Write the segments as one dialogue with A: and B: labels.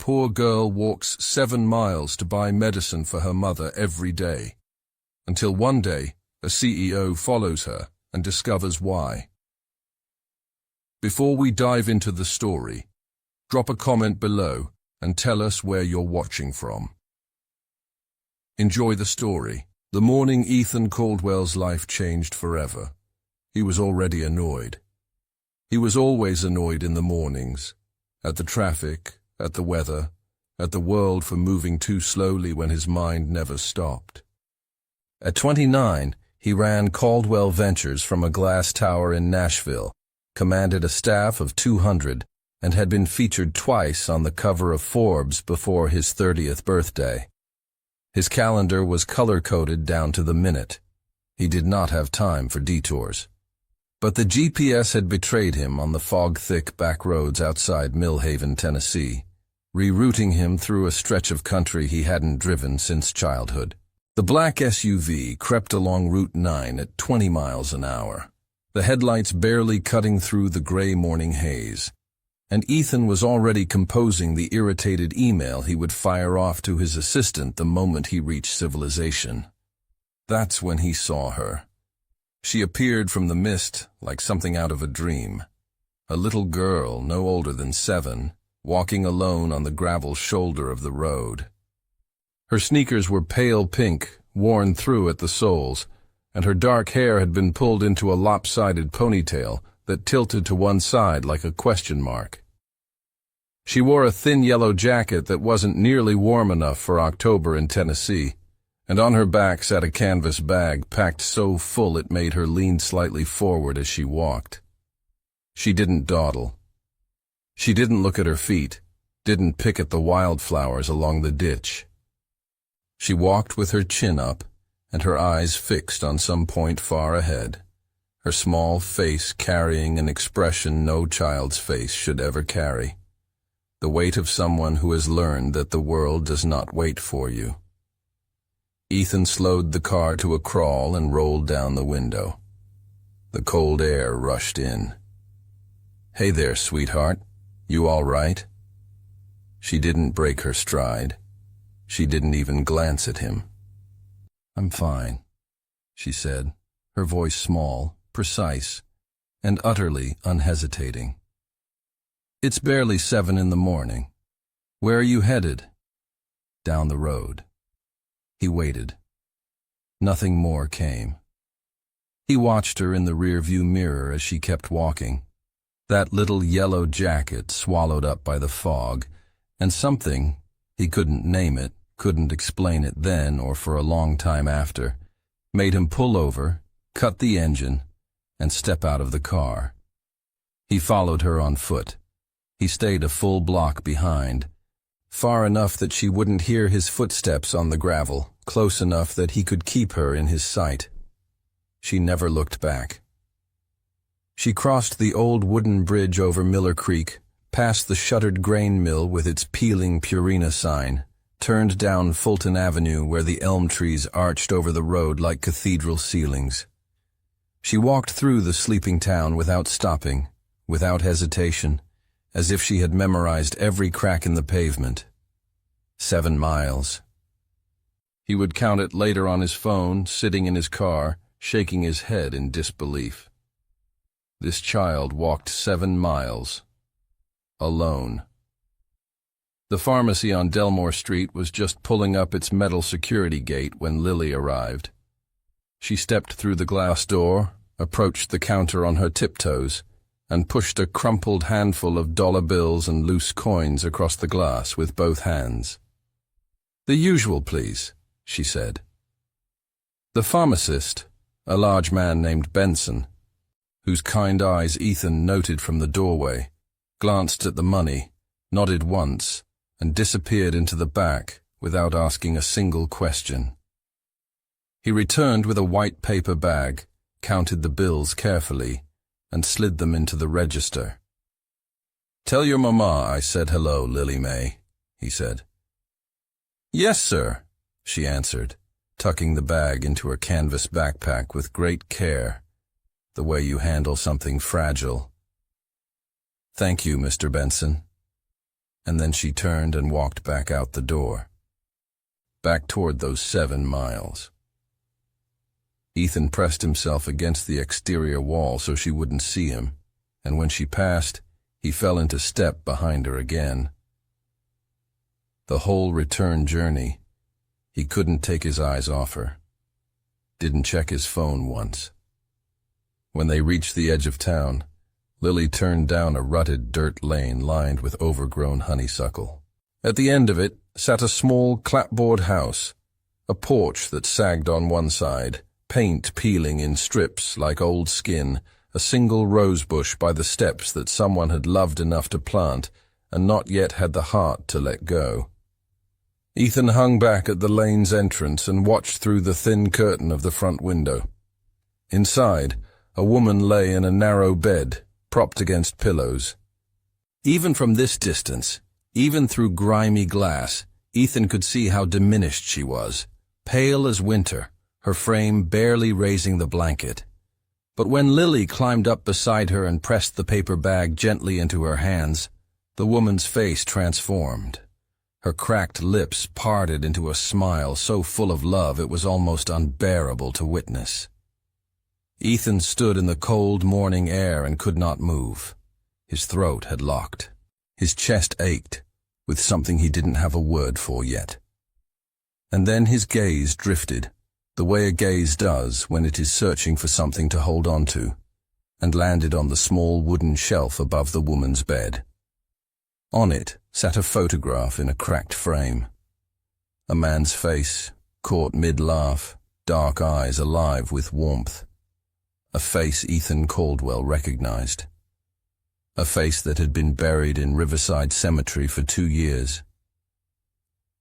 A: poor girl walks 7 miles to buy medicine for her mother every day, until one day a CEO follows her and discovers why. Before we dive into the story, drop a comment below and tell us where you're watching from. Enjoy the story. The morning Ethan Caldwell's life changed forever. He was already annoyed. He was always annoyed in the mornings, at the traffic, at the weather, at the world for moving too slowly when his mind never stopped. At 29, he ran Caldwell Ventures from a glass tower in Nashville, commanded a staff of 200, and had been featured twice on the cover of Forbes before his 30th birthday. His calendar was color-coded down to the minute. He did not have time for detours. But the GPS had betrayed him on the fog-thick back roads outside Millhaven, Tennessee, rerouting him through a stretch of country he hadn't driven since childhood. The black SUV crept along Route 9 at 20 miles an hour, the headlights barely cutting through the gray morning haze, and Ethan was already composing the irritated email he would fire off to his assistant the moment he reached civilization. That's when he saw her. She appeared from the mist like something out of a dream. A little girl, no older than 7, walking alone on the gravel shoulder of the road. Her sneakers were pale pink, worn through at the soles, and her dark hair had been pulled into a lopsided ponytail that tilted to one side like a question mark. She wore a thin yellow jacket that wasn't nearly warm enough for October in Tennessee, and on her back sat a canvas bag packed so full it made her lean slightly forward as she walked. She didn't dawdle. She didn't look at her feet, didn't pick at the wildflowers along the ditch. She walked with her chin up and her eyes fixed on some point far ahead, her small face carrying an expression no child's face should ever carry, the weight of someone who has learned that the world does not wait for you. Ethan slowed the car to a crawl and rolled down the window. The cold air rushed in. "Hey there, sweetheart. You all right?" She didn't break her stride. She didn't even glance at him. "I'm fine," she said, her voice small, precise, and utterly unhesitating. "It's barely 7 in the morning. Where are you headed?" "Down the road." He waited. Nothing more came. He watched her in the rearview mirror as she kept walking. That little yellow jacket swallowed up by the fog, and something, he couldn't name it, couldn't explain it then or for a long time after, made him pull over, cut the engine, and step out of the car. He followed her on foot. He stayed a full block behind, far enough that she wouldn't hear his footsteps on the gravel, close enough that he could keep her in his sight. She never looked back. She crossed the old wooden bridge over Miller Creek, past the shuttered grain mill with its peeling Purina sign, turned down Fulton Avenue where the elm trees arched over the road like cathedral ceilings. She walked through the sleeping town without stopping, without hesitation, as if she had memorized every crack in the pavement. 7 miles. He would count it later on his phone, sitting in his car, shaking his head in disbelief. This child walked 7 miles. Alone. The pharmacy on Delmore Street was just pulling up its metal security gate when Lily arrived. She stepped through the glass door, approached the counter on her tiptoes, and pushed a crumpled handful of dollar bills and loose coins across the glass with both hands. "The usual, please," she said. The pharmacist, a large man named Benson, whose kind eyes Ethan noted from the doorway, glanced at the money, nodded once, and disappeared into the back without asking a single question. He returned with a white paper bag, counted the bills carefully, and slid them into the register. "Tell your mama I said hello, Lily May," he said. "Yes, sir," she answered, tucking the bag into her canvas backpack with great care, the way you handle something fragile. "Thank you, Mr. Benson." and then she turned and walked back out the door, back toward those 7 miles. Ethan pressed himself against the exterior wall so she wouldn't see him, and when she passed, he fell into step behind her again. The whole return journey, he couldn't take his eyes off her. Didn't check his phone once. When they reached the edge of town, Lily turned down a rutted dirt lane lined with overgrown honeysuckle. At the end of it sat a small clapboard house, a porch that sagged on one side, paint peeling in strips like old skin, a single rose bush by the steps that someone had loved enough to plant and not yet had the heart to let go. Ethan hung back at the lane's entrance and watched through the thin curtain of the front window. Inside, a woman lay in a narrow bed, propped against pillows. Even from this distance, even through grimy glass, Ethan could see how diminished she was, pale as winter, her frame barely raising the blanket. But when Lily climbed up beside her and pressed the paper bag gently into her hands, the woman's face transformed. Her cracked lips parted into a smile so full of love it was almost unbearable to witness. Ethan stood in the cold morning air and could not move. His throat had locked. His chest ached, with something he didn't have a word for yet. And then his gaze drifted, the way a gaze does when it is searching for something to hold on to, and landed on the small wooden shelf above the woman's bed. On it sat a photograph in a cracked frame. A man's face, caught mid-laugh, dark eyes alive with warmth. A face Ethan Caldwell recognized. A face that had been buried in Riverside Cemetery for 2 years.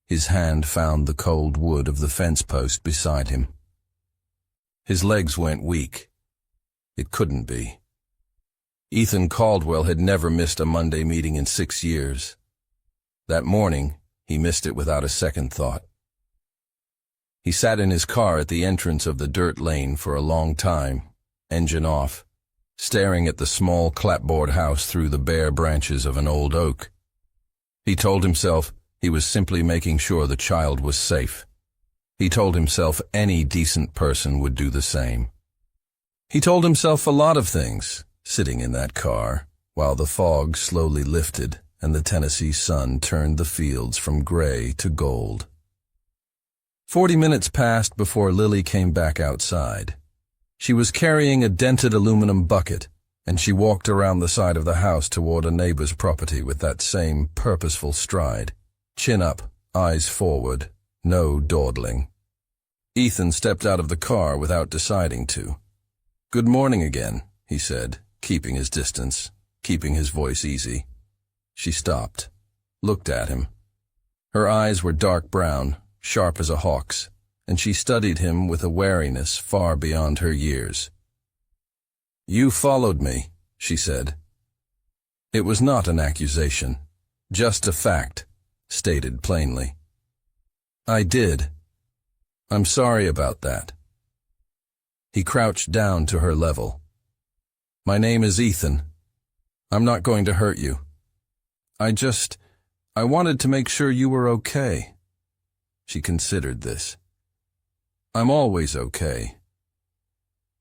A: His hand found the cold wood of the fence post beside him. His legs went weak. It couldn't be. Ethan Caldwell had never missed a Monday meeting in 6 years. That morning, he missed it without a second thought. He sat in his car at the entrance of the dirt lane for a long time, engine off, staring at the small clapboard house through the bare branches of an old oak. He told himself he was simply making sure the child was safe. He told himself any decent person would do the same. He told himself a lot of things, sitting in that car, while the fog slowly lifted and the Tennessee sun turned the fields from gray to gold. 40 minutes passed before Lily came back outside. She was carrying a dented aluminum bucket, and she walked around the side of the house toward a neighbor's property with that same purposeful stride. Chin up, eyes forward, no dawdling. Ethan stepped out of the car without deciding to. "Good morning again," he said, keeping his distance, keeping his voice easy. She stopped, looked at him. Her eyes were dark brown, sharp as a hawk's, and she studied him with a wariness far beyond her years. "You followed me," she said. It was not an accusation, just a fact, stated plainly. "I did. I'm sorry about that." He crouched down to her level. "My name is Ethan. I'm not going to hurt you. I wanted to make sure you were okay." She considered this. "I'm always okay.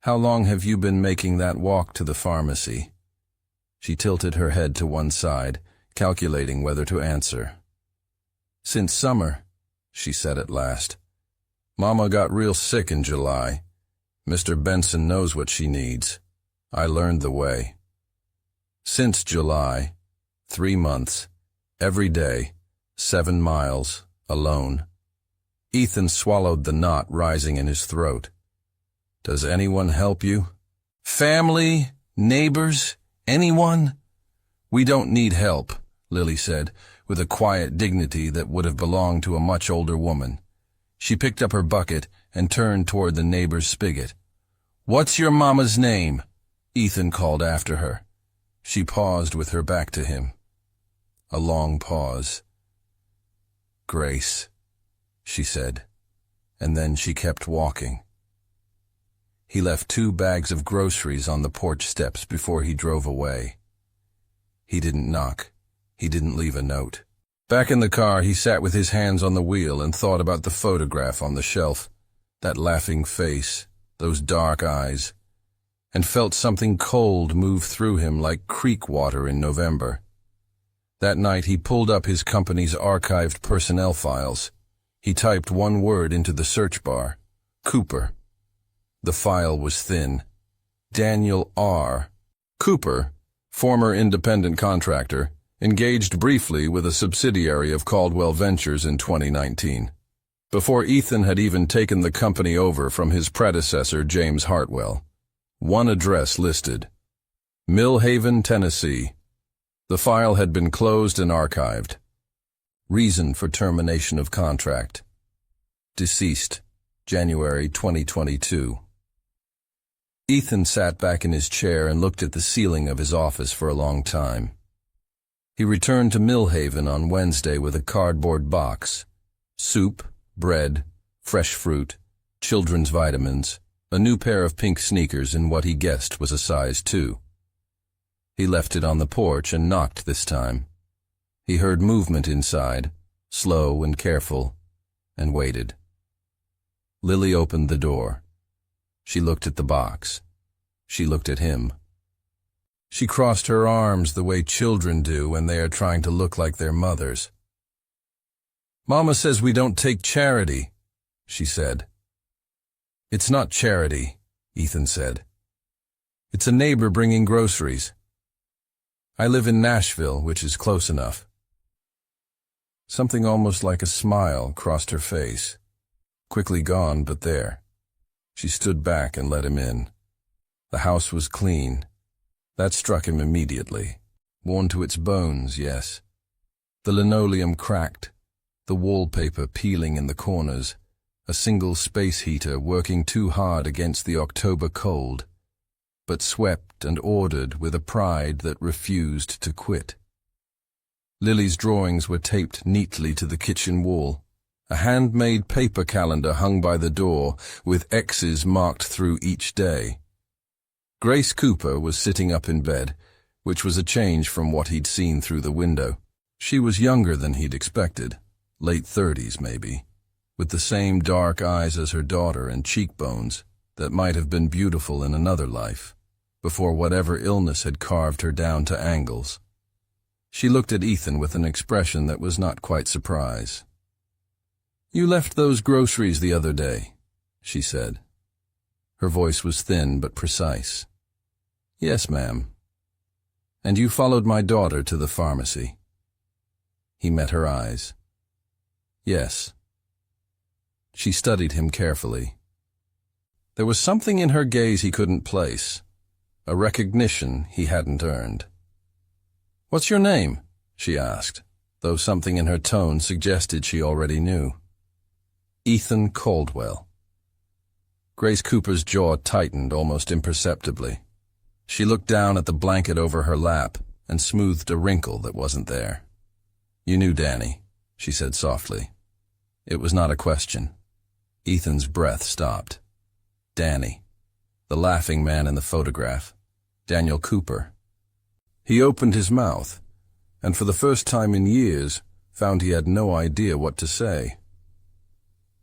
A: How long have you been making that walk to the pharmacy?" She tilted her head to one side, calculating whether to answer. "Since summer," she said at last. "Mama got real sick in July. Mr. Benson knows what she needs. I learned the way. Since July, 3 months, every day, 7 miles, alone." Ethan swallowed the knot rising in his throat. "Does anyone help you?" "Family? Neighbors? Anyone?" "We don't need help," Lily said, with a quiet dignity that would have belonged to a much older woman. She picked up her bucket and turned toward the neighbor's spigot. "What's your mama's name?" Ethan called after her. She paused with her back to him. A long pause. "Grace," she said, and then she kept walking. He left 2 bags of groceries on the porch steps before he drove away. He didn't knock. He didn't leave a note. Back in the car, he sat with his hands on the wheel and thought about the photograph on the shelf, that laughing face, those dark eyes, and felt something cold move through him like creek water in November. That night he pulled up his company's archived personnel files. He typed one word into the search bar: Cooper. The file was thin. Daniel R. Cooper, former independent contractor, engaged briefly with a subsidiary of Caldwell Ventures in 2019, before Ethan had even taken the company over from his predecessor, James Hartwell. One address listed: Mill Haven, Tennessee. The file had been closed and archived. Reason for termination of contract: deceased, January 2022. Ethan sat back in his chair and looked at the ceiling of his office for a long time. He returned to Mill Haven on Wednesday with a cardboard box: soup, bread, fresh fruit, children's vitamins, a new pair of pink sneakers in what he guessed was a size 2. He left it on the porch and knocked this time. He heard movement inside, slow and careful, and waited. Lily opened the door. She looked at the box. She looked at him. She crossed her arms the way children do when they are trying to look like their mothers. "Mama says we don't take charity," she said. "It's not charity," Ethan said. "It's a neighbor bringing groceries. I live in Nashville, which is close enough." Something almost like a smile crossed her face. Quickly gone, but there. She stood back and let him in. The house was clean. That struck him immediately. Worn to its bones, yes. The linoleum cracked, the wallpaper peeling in the corners, a single space heater working too hard against the October cold, but swept and ordered with a pride that refused to quit. Lily's drawings were taped neatly to the kitchen wall. A handmade paper calendar hung by the door, with X's marked through each day. Grace Cooper was sitting up in bed, which was a change from what he'd seen through the window. She was younger than he'd expected, late 30s maybe, with the same dark eyes as her daughter and cheekbones that might have been beautiful in another life, before whatever illness had carved her down to angles. She looked at Ethan with an expression that was not quite surprise. "You left those groceries the other day," she said. Her voice was thin but precise. "Yes, ma'am." "And you followed my daughter to the pharmacy." He met her eyes. "Yes." She studied him carefully. There was something in her gaze he couldn't place, a recognition he hadn't earned. "What's your name?" she asked, though something in her tone suggested she already knew. "Ethan Caldwell." Grace Cooper's jaw tightened almost imperceptibly. She looked down at the blanket over her lap and smoothed a wrinkle that wasn't there. "You knew Danny," she said softly. It was not a question. Ethan's breath stopped. Danny, the laughing man in the photograph, Daniel Cooper. He opened his mouth, and for the first time in years found he had no idea what to say.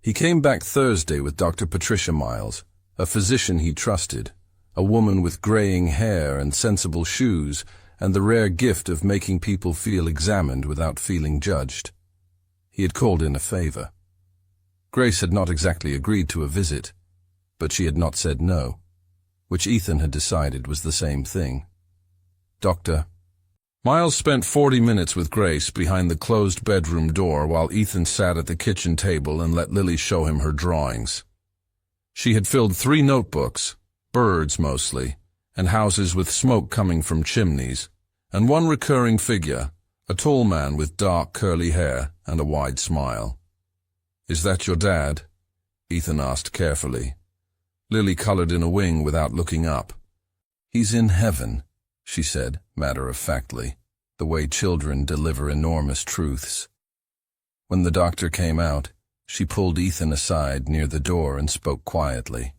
A: He came back Thursday with Dr. Patricia Miles, a physician he trusted, a woman with graying hair and sensible shoes and the rare gift of making people feel examined without feeling judged. He had called in a favor. Grace had not exactly agreed to a visit, but she had not said no, which Ethan had decided was the same thing. Dr. Miles spent 40 minutes with Grace behind the closed bedroom door while Ethan sat at the kitchen table and let Lily show him her drawings. She had filled 3 notebooks, birds mostly, and houses with smoke coming from chimneys, and one recurring figure, a tall man with dark curly hair and a wide smile. "Is that your dad?" Ethan asked carefully. Lily colored in a wing without looking up. "He's in heaven," she said, matter-of-factly, the way children deliver enormous truths. When the doctor came out, she pulled Ethan aside near the door and spoke quietly.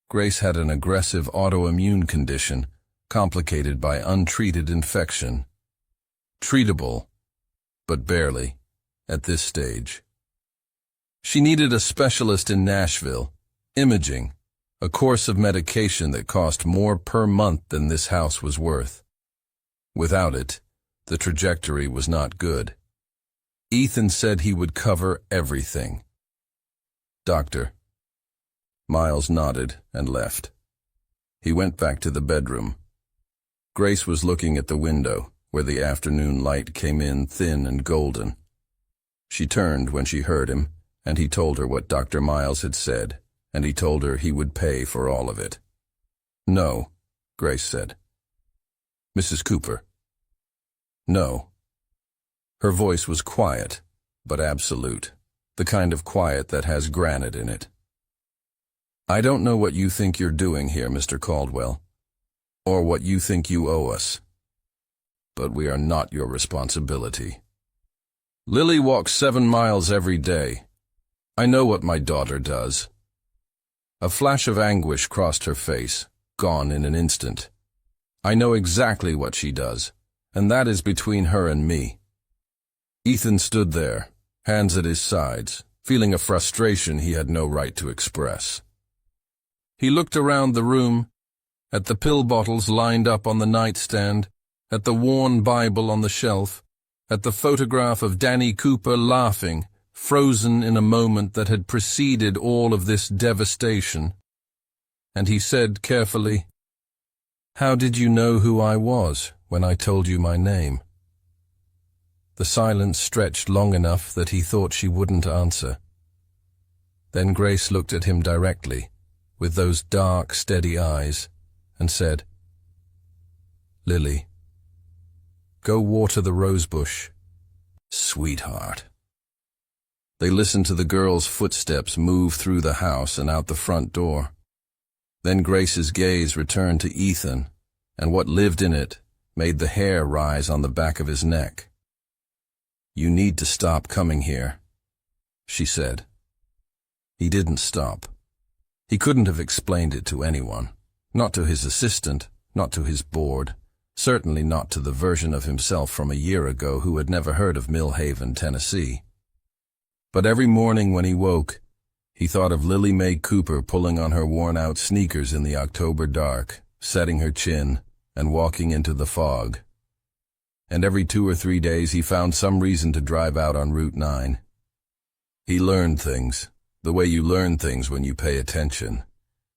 A: Grace had an aggressive autoimmune condition, complicated by untreated infection. Treatable, but barely, at this stage. She needed a specialist in Nashville, imaging, a course of medication that cost more per month than this house was worth. Without it, the trajectory was not good. Ethan said he would cover everything. Doctor. Miles nodded and left. He went back to the bedroom. Grace was looking at the window, where the afternoon light came in thin and golden. She turned when she heard him, and he told her what Dr. Miles had said, and he told her he would pay for all of it. No, Grace said. Mrs. Cooper. No. Her voice was quiet, but absolute, the kind of quiet that has granite in it. I don't know what you think you're doing here, Mr. Caldwell, or what you think you owe us, but we are not your responsibility. Lily walks 7 miles every day. I know what my daughter does. A flash of anguish crossed her face, gone in an instant. I know exactly what she does, and that is between her and me. Ethan stood there, hands at his sides, feeling a frustration he had no right to express. He looked around the room, at the pill bottles lined up on the nightstand, at the worn Bible on the shelf, at the photograph of Danny Cooper laughing, frozen in a moment that had preceded all of this devastation. And he said carefully, "How did you know who I was when I told you my name?" The silence stretched long enough that he thought she wouldn't answer. Then Grace looked at him directly, with those dark, steady eyes, and said, "Lily, go water the rosebush, sweetheart." They listened to the girl's footsteps move through the house and out the front door. Then Grace's gaze returned to Ethan, and what lived in it made the hair rise on the back of his neck. "You need to stop coming here," she said. He didn't stop. He couldn't have explained it to anyone, not to his assistant, not to his board, certainly not to the version of himself from a year ago who had never heard of Mill Haven, Tennessee. But every morning when he woke, he thought of Lily Mae Cooper pulling on her worn-out sneakers in the October dark, setting her chin, and walking into the fog. And every 2 or 3 days he found some reason to drive out on Route 9. He learned things, the way you learn things when you pay attention.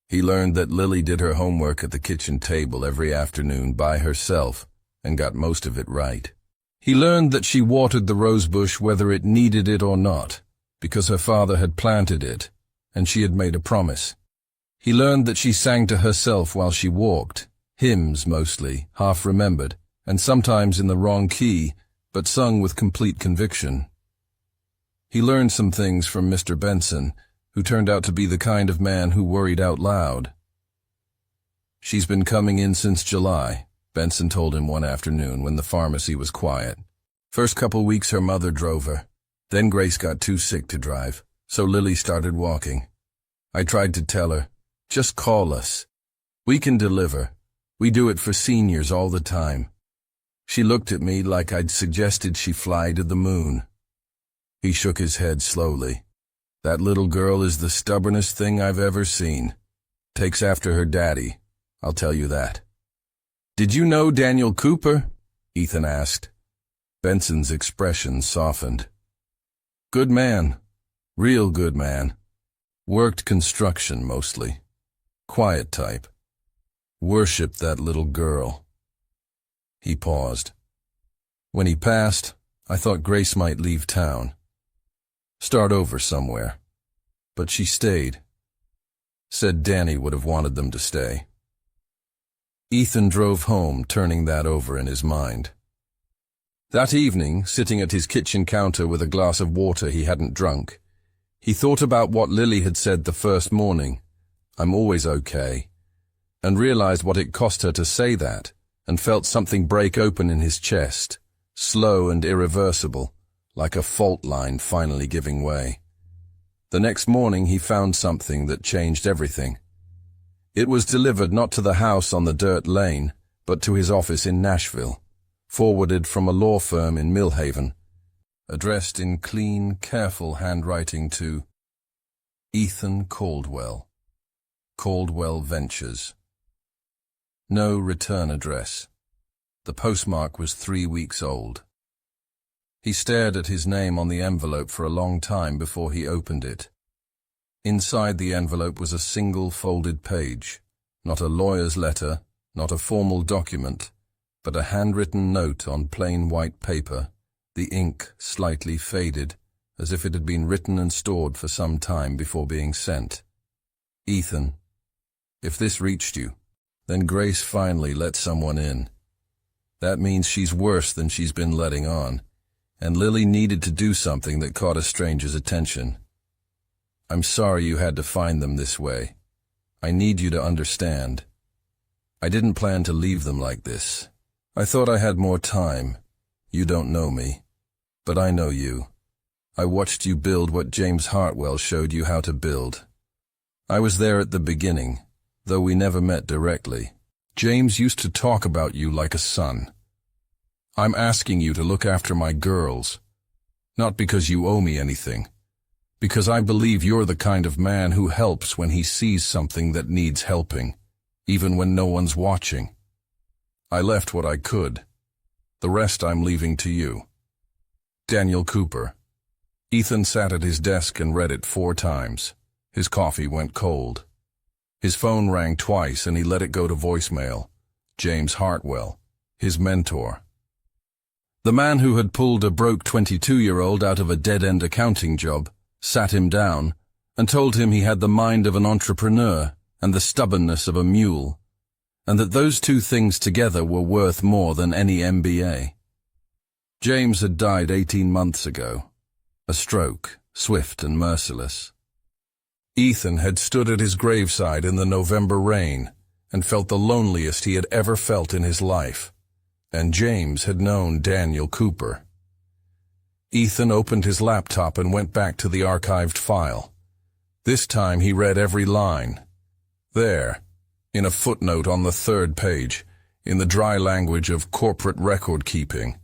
A: He learned that Lily did her homework at the kitchen table every afternoon by herself and got most of it right. He learned that she watered the rosebush whether it needed it or not, because her father had planted it, and she had made a promise. He learned that she sang to herself while she walked, hymns mostly, half-remembered, and sometimes in the wrong key, but sung with complete conviction. He learned some things from Mr. Benson, who turned out to be the kind of man who worried out loud. "She's been coming in since July," Benson told him one afternoon when the pharmacy was quiet. "First couple weeks her mother drove her. Then Grace got too sick to drive, so Lily started walking. I tried to tell her, just call us. We can deliver. We do it for seniors all the time. She looked at me like I'd suggested she fly to the moon." He shook his head slowly. "That little girl is the stubbornest thing I've ever seen. Takes after her daddy, I'll tell you that." "Did you know Daniel Cooper?" Ethan asked. Benson's expression softened. "Good man. Real good man. Worked construction mostly. Quiet type. Worshipped that little girl." He paused. "When he passed, I thought Grace might leave town. Start over somewhere. But she stayed. Said Danny would have wanted them to stay." Ethan drove home, turning that over in his mind. That evening, sitting at his kitchen counter with a glass of water he hadn't drunk, he thought about what Lily had said the first morning, "I'm always okay," and realized what it cost her to say that, and felt something break open in his chest, slow and irreversible, like a fault line finally giving way. The next morning he found something that changed everything. It was delivered not to the house on the dirt lane, but to his office in Nashville, forwarded from a law firm in Mill Haven, addressed in clean, careful handwriting to Ethan Caldwell, Caldwell Ventures. No return address. The postmark was 3 weeks old. He stared at his name on the envelope for a long time before he opened it. Inside the envelope was a single folded page, not a lawyer's letter, not a formal document, but a handwritten note on plain white paper, the ink slightly faded, as if it had been written and stored for some time before being sent. Ethan, if this reached you, then Grace finally let someone in. That means she's worse than she's been letting on, and Lily needed to do something that caught a stranger's attention. I'm sorry you had to find them this way. I need you to understand. I didn't plan to leave them like this. I thought I had more time. You don't know me, but I know you. I watched you build what James Hartwell showed you how to build. I was there at the beginning, though we never met directly. James used to talk about you like a son. I'm asking you to look after my girls, not because you owe me anything, because I believe you're the kind of man who helps when he sees something that needs helping, even when no one's watching. I left what I could. The rest I'm leaving to you. Daniel Cooper. Ethan sat at his desk and read it 4 times. His coffee went cold. His phone rang twice and he let it go to voicemail. James Hartwell, his mentor. The man who had pulled a broke 22-year-old out of a dead-end accounting job sat him down and told him he had the mind of an entrepreneur and the stubbornness of a mule, and that those 2 things together were worth more than any MBA. James had died 18 months ago. A stroke, swift and merciless. Ethan had stood at his graveside in the November rain and felt the loneliest he had ever felt in his life, and James had known Daniel Cooper. Ethan opened his laptop and went back to the archived file. This time he read every line. There, in a footnote on the 3rd page, in the dry language of corporate record-keeping,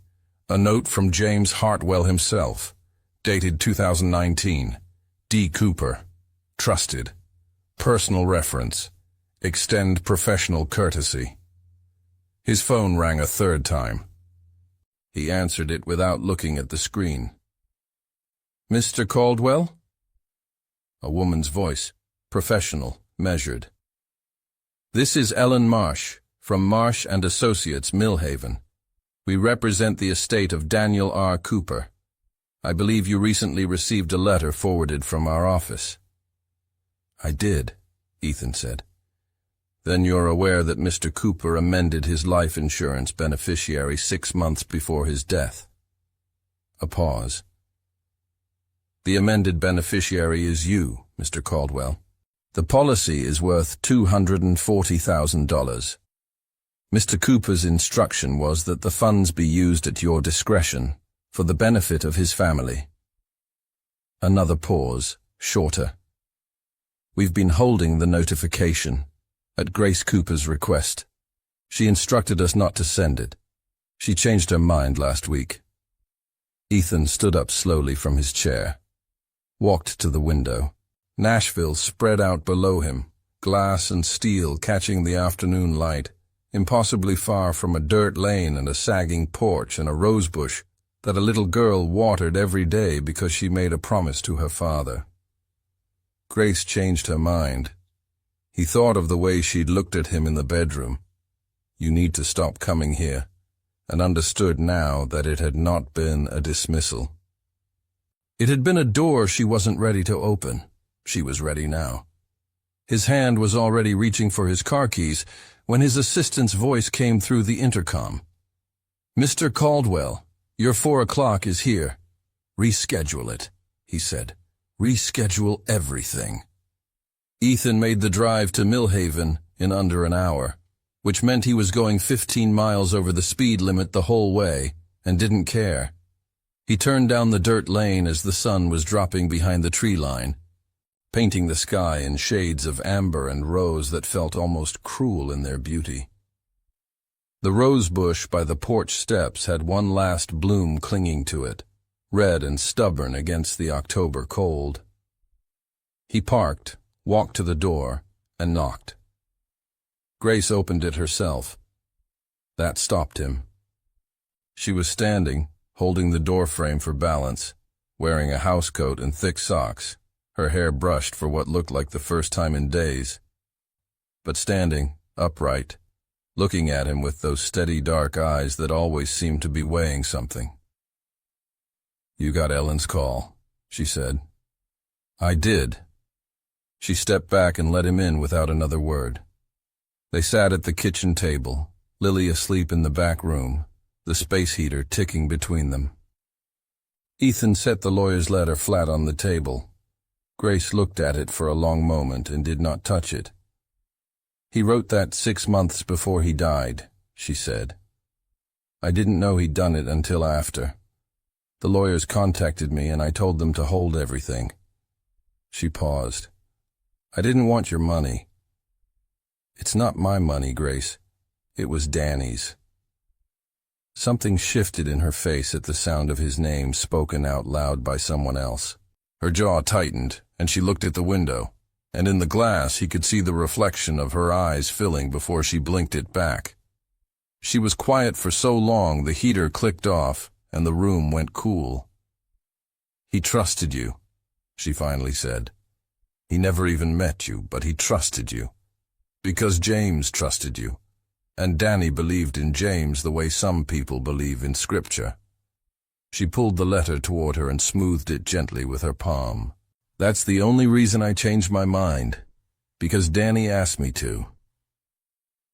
A: a note from James Hartwell himself, dated 2019, D. Cooper. Trusted. Personal reference. Extend professional courtesy. His phone rang a 3rd time. He answered it without looking at the screen. Mr. Caldwell? A woman's voice, professional, measured. This is Ellen Marsh, from Marsh & Associates, Millhaven. We represent the estate of Daniel R. Cooper. I believe you recently received a letter forwarded from our office. I did, Ethan said. Then you're aware that Mr. Cooper amended his life insurance beneficiary 6 months before his death. A pause. The amended beneficiary is you, Mr. Caldwell. The policy is worth $240,000. Mr. Cooper's instruction was that the funds be used at your discretion for the benefit of his family. Another pause, shorter. We've been holding the notification, at Grace Cooper's request. She instructed us not to send it. She changed her mind last week. Ethan stood up slowly from his chair, walked to the window. Nashville spread out below him, glass and steel catching the afternoon light, impossibly far from a dirt lane and a sagging porch and a rosebush that a little girl watered every day because she made a promise to her father. Grace changed her mind. He thought of the way she'd looked at him in the bedroom. You need to stop coming here, and understood now that it had not been a dismissal. It had been a door she wasn't ready to open. She was ready now. His hand was already reaching for his car keys when his assistant's voice came through the intercom. Mr. Caldwell, your 4 o'clock is here. Reschedule it, he said. Reschedule everything. Ethan made the drive to Millhaven in under an hour, which meant he was going 15 miles over the speed limit the whole way, and didn't care. He turned down the dirt lane as the sun was dropping behind the tree line, painting the sky in shades of amber and rose that felt almost cruel in their beauty. The rose bush by the porch steps had one last bloom clinging to it, red and stubborn against the October cold. He parked, walked to the door, and knocked. Grace opened it herself. That stopped him. She was standing, holding the doorframe for balance, wearing a housecoat and thick socks, her hair brushed for what looked like the first time in days. But standing, upright, looking at him with those steady dark eyes that always seemed to be weighing something. "You got Ellen's call," she said. "I did." She stepped back and let him in without another word. They sat at the kitchen table, Lily asleep in the back room, the space heater ticking between them. Ethan set the lawyer's letter flat on the table. Grace looked at it for a long moment and did not touch it. "He wrote that 6 months before he died," she said. "I didn't know he'd done it until after. The lawyers contacted me and I told them to hold everything." She paused. "I didn't want your money." "It's not my money, Grace. It was Danny's." Something shifted in her face at the sound of his name spoken out loud by someone else. Her jaw tightened, and she looked at the window, and in the glass he could see the reflection of her eyes filling before she blinked it back. She was quiet for so long the heater clicked off, and the room went cool. "He trusted you," she finally said. "He never even met you, but he trusted you. Because James trusted you. And Danny believed in James the way some people believe in Scripture." She pulled the letter toward her and smoothed it gently with her palm. "That's the only reason I changed my mind. Because Danny asked me to."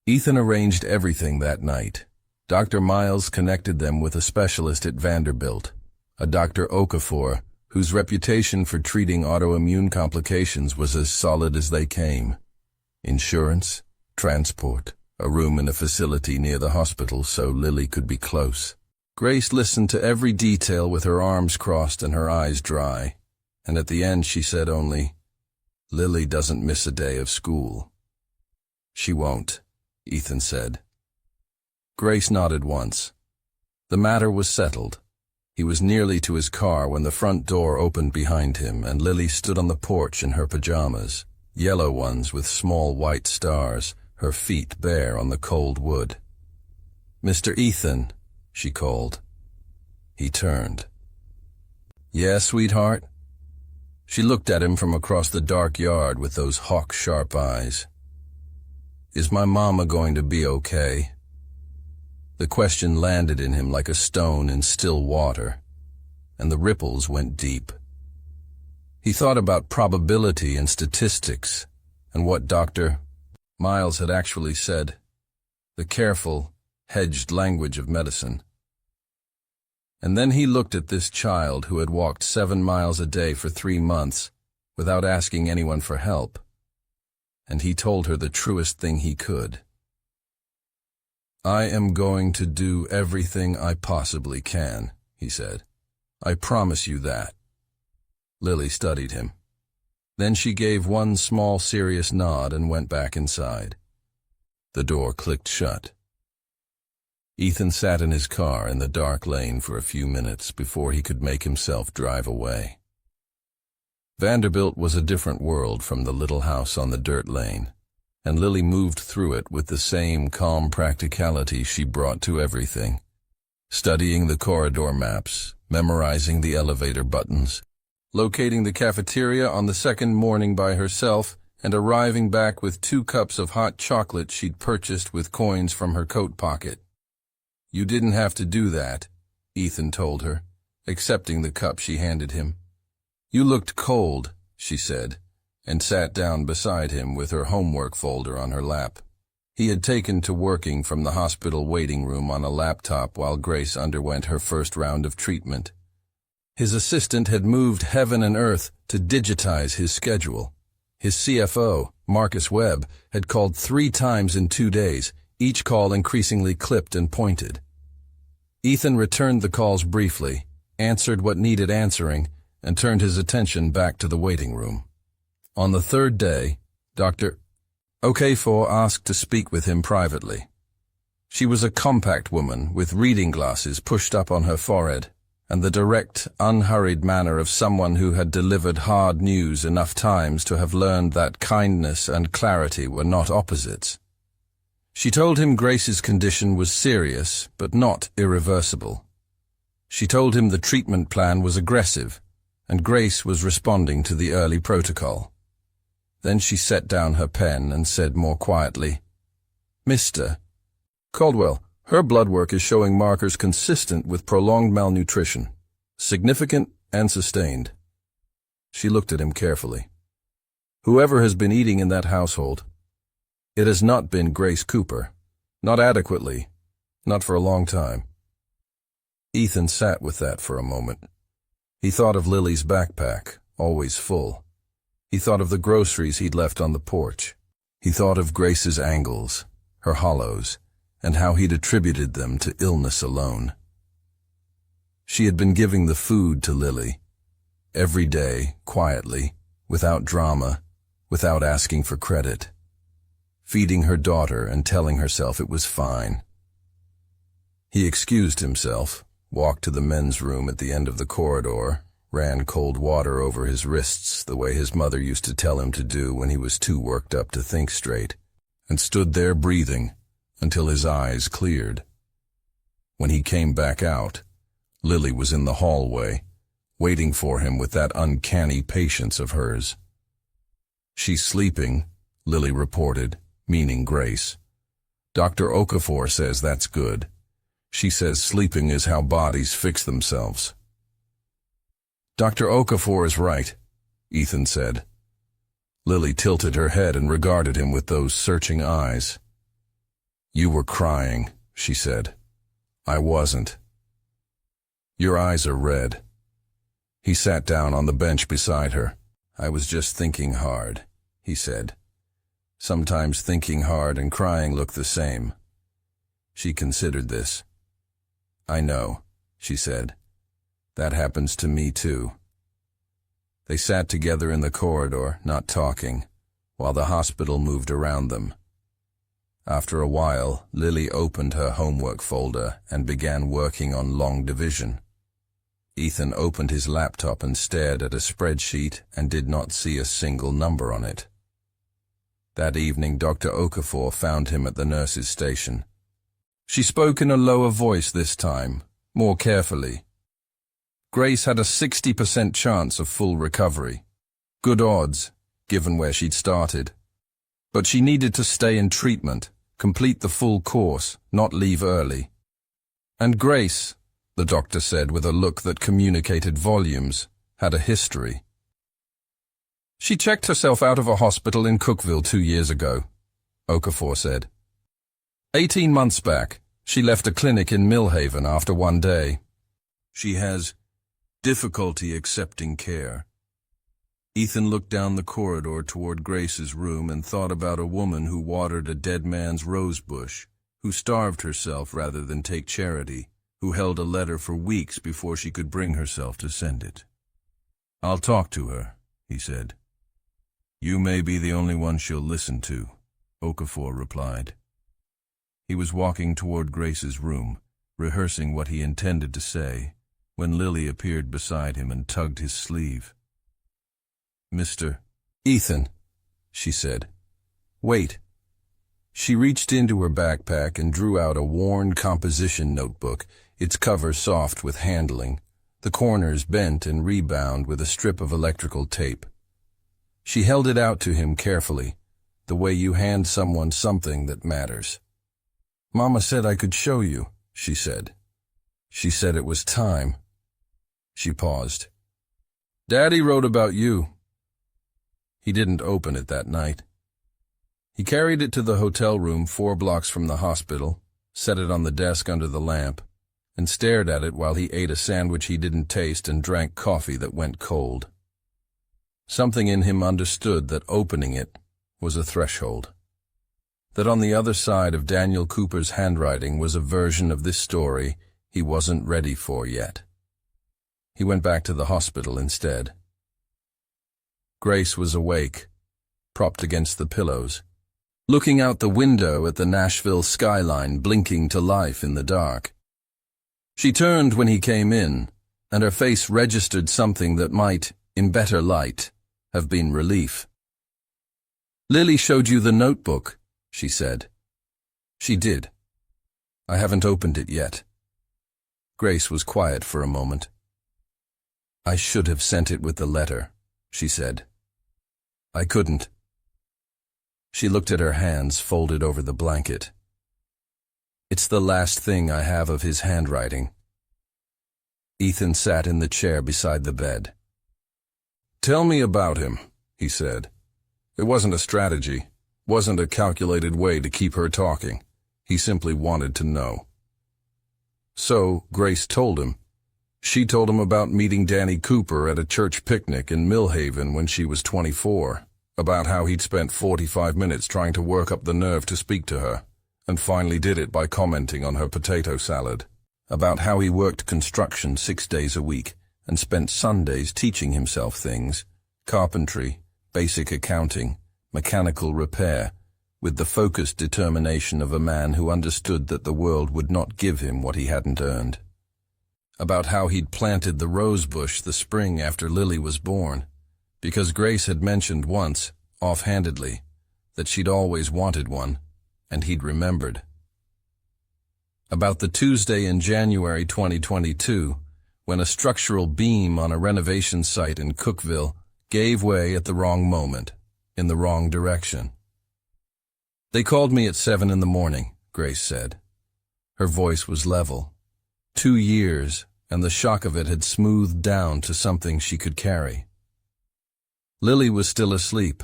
A: Ethan arranged everything that night. Dr. Miles connected them with a specialist at Vanderbilt, a Dr. Okafor, whose reputation for treating autoimmune complications was as solid as they came. Insurance, transport, a room in a facility near the hospital so Lily could be close. Grace listened to every detail with her arms crossed and her eyes dry, and at the end she said only, "Lily doesn't miss a day of school." "She won't," Ethan said. Grace nodded once. The matter was settled. He was nearly to his car when the front door opened behind him and Lily stood on the porch in her pajamas, yellow ones with small white stars, her feet bare on the cold wood. "Mr. Ethan," she called. He turned. "Yeah, sweetheart?" She looked at him from across the dark yard with those hawk-sharp eyes. "Is my mama going to be okay?" The question landed in him like a stone in still water, and the ripples went deep. He thought about probability and statistics, and what Dr. Miles had actually said, the careful, hedged language of medicine. And then he looked at this child who had walked 7 miles a day for 3 months without asking anyone for help, and he told her the truest thing he could. "I am going to do everything I possibly can," he said. "I promise you that." Lily studied him. Then she gave one small serious nod and went back inside. The door clicked shut. Ethan sat in his car in the dark lane for a few minutes before he could make himself drive away. Vanderbilt was a different world from the little house on the dirt lane, and Lily moved through it with the same calm practicality she brought to everything, studying the corridor maps, memorizing the elevator buttons, locating the cafeteria on the second morning by herself, and arriving back with 2 cups of hot chocolate she'd purchased with coins from her coat pocket. "You didn't have to do that," Ethan told her, accepting the cup she handed him. "You looked cold," she said, and sat down beside him with her homework folder on her lap. He had taken to working from the hospital waiting room on a laptop while Grace underwent her first round of treatment. His assistant had moved heaven and earth to digitize his schedule. His CFO, Marcus Webb, had called 3 times in 2 days, each call increasingly clipped and pointed. Ethan returned the calls briefly, answered what needed answering, and turned his attention back to the waiting room. On the 3rd day, Dr. Okafor asked to speak with him privately. She was a compact woman with reading glasses pushed up on her forehead, and the direct, unhurried manner of someone who had delivered hard news enough times to have learned that kindness and clarity were not opposites. She told him Grace's condition was serious, but not irreversible. She told him the treatment plan was aggressive, and Grace was responding to the early protocol. Then she set down her pen and said more quietly, "Mr. Caldwell, her blood work is showing markers consistent with prolonged malnutrition, significant and sustained." She looked at him carefully. "Whoever has been eating in that household, it has not been Grace Cooper. Not adequately. Not for a long time." Ethan sat with that for a moment. He thought of Lily's backpack, always full. He thought of the groceries he'd left on the porch. He thought of Grace's angles, her hollows, and how he'd attributed them to illness alone. She had been giving the food to Lily, every day, quietly, without drama, without asking for credit, feeding her daughter and telling herself it was fine. He excused himself, walked to the men's room at the end of the corridor, ran cold water over his wrists the way his mother used to tell him to do when he was too worked up to think straight, and stood there breathing until his eyes cleared. When he came back out, Lily was in the hallway, waiting for him with that uncanny patience of hers. "She's sleeping," Lily reported, meaning Grace. "Dr. Okafor says that's good. She says sleeping is how bodies fix themselves." "Dr. Okafor is right," Ethan said. Lily tilted her head and regarded him with those searching eyes. "You were crying," she said. "I wasn't." "Your eyes are red." He sat down on the bench beside her. "I was just thinking hard," he said. "Sometimes thinking hard and crying look the same." She considered this. "I know," she said. "That happens to me too." They sat together in the corridor, not talking, while the hospital moved around them. After a while, Lily opened her homework folder and began working on long division. Ethan opened his laptop and stared at a spreadsheet and did not see a single number on it. That evening, Dr. Okafor found him at the nurse's station. She spoke in a lower voice this time, more carefully. Grace had a 60% chance of full recovery. Good odds, given where she'd started. But she needed to stay in treatment, complete the full course, not leave early. And Grace, the doctor said with a look that communicated volumes, had a history. "She checked herself out of a hospital in Cookville 2 years ago," Okafor said. 18 months back, she left a clinic in Millhaven after one day. She has difficulty accepting care." Ethan looked down the corridor toward Grace's room and thought about a woman who watered a dead man's rose bush, who starved herself rather than take charity, who held a letter for weeks before she could bring herself to send it. "I'll talk to her," he said. "You may be the only one she'll listen to," Okafor replied. He was walking toward Grace's room, rehearsing what he intended to say, when Lily appeared beside him and tugged his sleeve. "Mr. Ethan," she said. "Wait." She reached into her backpack and drew out a worn composition notebook, its cover soft with handling, the corners bent and rebound with a strip of electrical tape. She held it out to him carefully, the way you hand someone something that matters. "Mama said I could show you," she said. "She said it was time." She paused. "Daddy wrote about you." He didn't open it that night. He carried it to the hotel room 4 blocks from the hospital, set it on the desk under the lamp, and stared at it while he ate a sandwich he didn't taste and drank coffee that went cold. Something in him understood that opening it was a threshold. That on the other side of Daniel Cooper's handwriting was a version of this story he wasn't ready for yet. He went back to the hospital instead. Grace was awake, propped against the pillows, looking out the window at the Nashville skyline blinking to life in the dark. She turned when he came in, and her face registered something that might, in better light, have been relief. "Lily showed you the notebook," she said. "She did. I haven't opened it yet." Grace was quiet for a moment. "I should have sent it with the letter," she said. "I couldn't." She looked at her hands folded over the blanket. "It's the last thing I have of his handwriting." Ethan sat in the chair beside the bed. "Tell me about him," he said. It wasn't a strategy, wasn't a calculated way to keep her talking. He simply wanted to know. So, Grace told him. She told him about meeting Danny Cooper at a church picnic in Millhaven when she was 24, about how he'd spent 45 minutes trying to work up the nerve to speak to her, and finally did it by commenting on her potato salad, about how he worked construction 6 days a week and spent Sundays teaching himself things, carpentry, basic accounting, mechanical repair, with the focused determination of a man who understood that the world would not give him what he hadn't earned. About how he'd planted the rose bush the spring after Lily was born, because Grace had mentioned once, offhandedly, that she'd always wanted one, and he'd remembered. About the Tuesday in January 2022, when a structural beam on a renovation site in Cookville gave way at the wrong moment, in the wrong direction. "They called me at 7 in the morning, Grace said. Her voice was level. 2 years, and the shock of it had smoothed down to something she could carry. Lily was still asleep.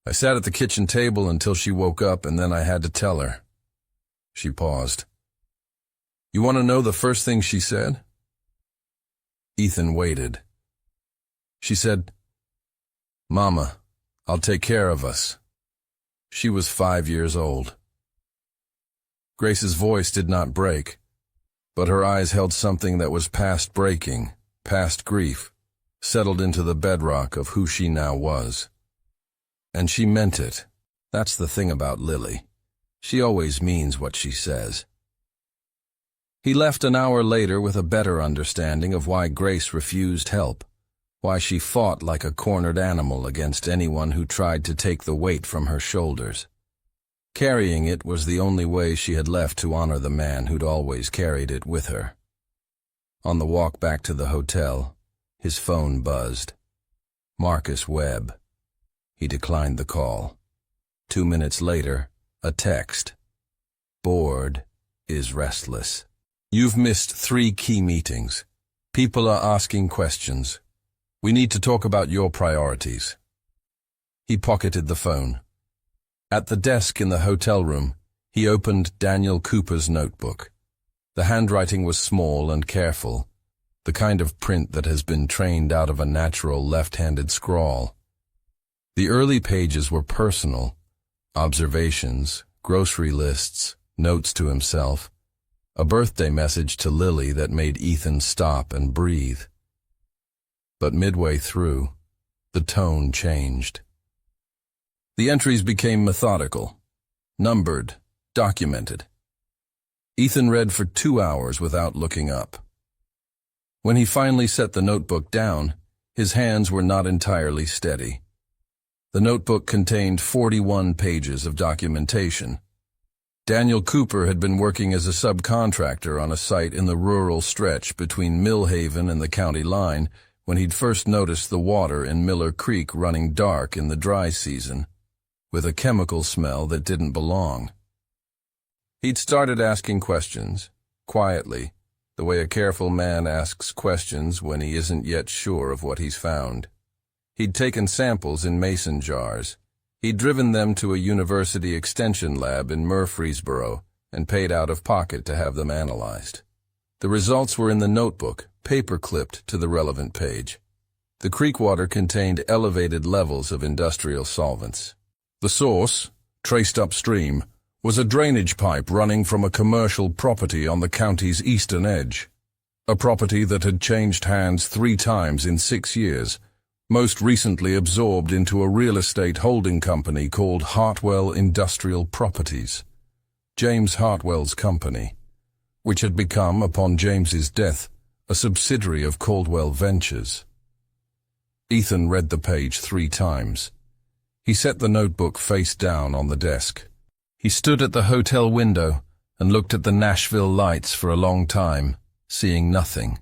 A: I sat at the kitchen table until she woke up, and then I had to tell her." She paused. "You want to know the first thing she said?" Ethan waited. She said, "Mama, I'll take care of us." She was 5 years old. Grace's voice did not break, but her eyes held something that was past breaking, past grief, settled into the bedrock of who she now was. And she meant it. That's the thing about Lily. She always means what she says. He left an hour later with a better understanding of why Grace refused help, why she fought like a cornered animal against anyone who tried to take the weight from her shoulders. Carrying it was the only way she had left to honor the man who'd always carried it with her. On the walk back to the hotel, his phone buzzed. Marcus Webb. He declined the call. 2 minutes later, a text. "Bored is restless. You've missed 3 key meetings. People are asking questions. We need to talk about your priorities." He pocketed the phone. At the desk in the hotel room, he opened Daniel Cooper's notebook. The handwriting was small and careful, the kind of print that has been trained out of a natural left-handed scrawl. The early pages were personal, observations, grocery lists, notes to himself, a birthday message to Lily that made Ethan stop and breathe. But midway through, the tone changed. The entries became methodical, numbered, documented. Ethan read for 2 hours without looking up. When he finally set the notebook down, his hands were not entirely steady. The notebook contained 41 pages of documentation. Daniel Cooper had been working as a subcontractor on a site in the rural stretch between Millhaven and the county line when he'd first noticed the water in Miller Creek running dark in the dry season, with a chemical smell that didn't belong. He'd started asking questions, quietly, the way a careful man asks questions when he isn't yet sure of what he's found. He'd taken samples in mason jars. He'd driven them to a university extension lab in Murfreesboro and paid out of pocket to have them analyzed. The results were in the notebook, paper-clipped to the relevant page. The creek water contained elevated levels of industrial solvents. The source, traced upstream, was a drainage pipe running from a commercial property on the county's eastern edge. A property that had changed hands 3 times in 6 years, most recently absorbed into a real estate holding company called Hartwell Industrial Properties, James Hartwell's company, which had become, upon James's death, a subsidiary of Caldwell Ventures. Ethan read the page 3 times. He set the notebook face down on the desk. He stood at the hotel window and looked at the Nashville lights for a long time, seeing nothing.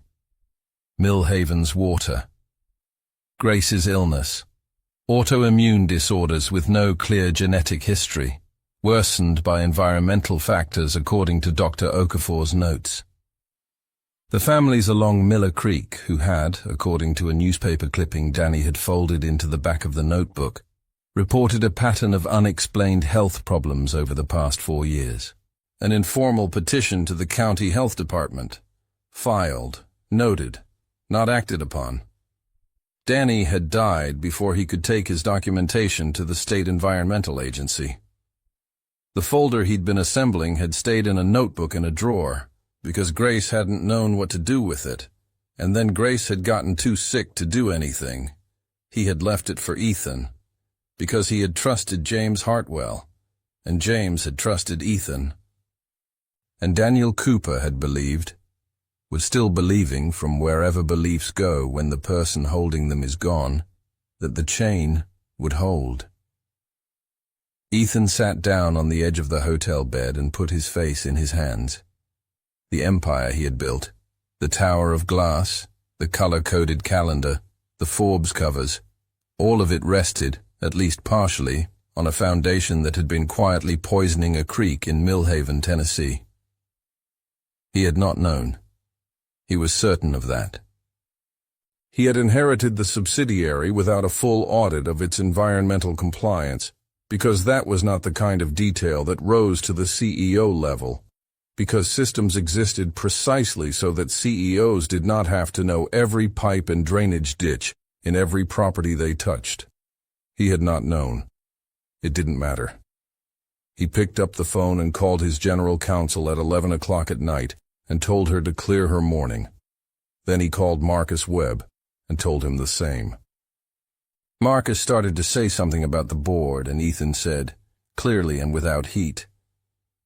A: Millhaven's water. Grace's illness. Autoimmune disorders with no clear genetic history, worsened by environmental factors according to Dr. Okafor's notes. The families along Miller Creek, who had, according to a newspaper clipping Danny had folded into the back of the notebook, reported a pattern of unexplained health problems over the past 4 years. An informal petition to the county health department. Filed, noted, not acted upon. Danny had died before he could take his documentation to the state environmental agency. The folder he'd been assembling had stayed in a notebook in a drawer, because Grace hadn't known what to do with it, and then Grace had gotten too sick to do anything. He had left it for Ethan, because he had trusted James Hartwell, and James had trusted Ethan. And Daniel Cooper had believed, was still believing from wherever beliefs go when the person holding them is gone, that the chain would hold. Ethan sat down on the edge of the hotel bed and put his face in his hands. The empire he had built, the tower of glass, the color-coded calendar, the Forbes covers, all of it rested, at least partially, on a foundation that had been quietly poisoning a creek in Millhaven, Tennessee. He had not known. He was certain of that. He had inherited the subsidiary without a full audit of its environmental compliance, because that was not the kind of detail that rose to the CEO level, because systems existed precisely so that CEOs did not have to know every pipe and drainage ditch in every property they touched. He had not known. It didn't matter. He picked up the phone and called his general counsel at 11 o'clock at night and told her to clear her morning. Then he called Marcus Webb and told him the same. Marcus started to say something about the board, and Ethan said, clearly and without heat,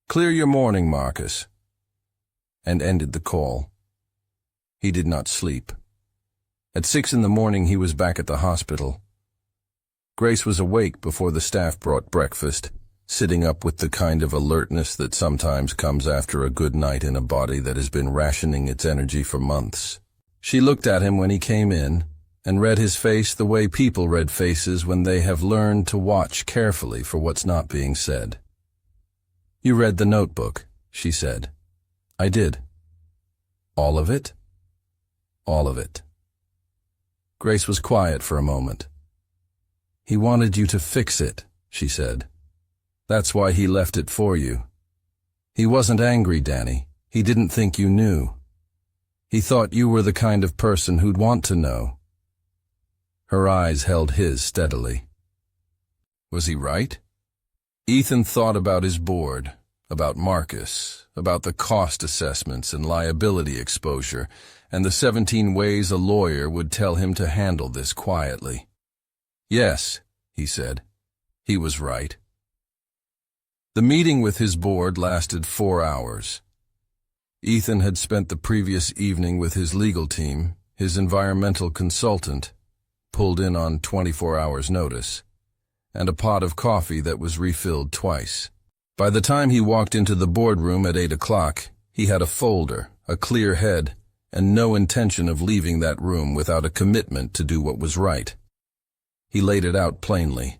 A: "Clear your morning, Marcus," and ended the call. He did not sleep. At 6 in the morning he was back at the hospital. Grace was awake before the staff brought breakfast, sitting up with the kind of alertness that sometimes comes after a good night in a body that has been rationing its energy for months. She looked at him when he came in, and read his face the way people read faces when they have learned to watch carefully for what's not being said. "You read the notebook," she said. "I did." "All of it?" "All of it." Grace was quiet for a moment. "He wanted you to fix it," she said. "That's why he left it for you. He wasn't angry, Danny. He didn't think you knew. He thought you were the kind of person who'd want to know." Her eyes held his steadily. Was he right? Ethan thought about his board, about Marcus, about the cost assessments and liability exposure, and the 17 ways a lawyer would tell him to handle this quietly. "Yes," he said. He was right. The meeting with his board lasted 4 hours. Ethan had spent the previous evening with his legal team, his environmental consultant, pulled in on 24 hours' notice, and a pot of coffee that was refilled twice. By the time he walked into the boardroom at 8 o'clock, he had a folder, a clear head, and no intention of leaving that room without a commitment to do what was right. He laid it out plainly.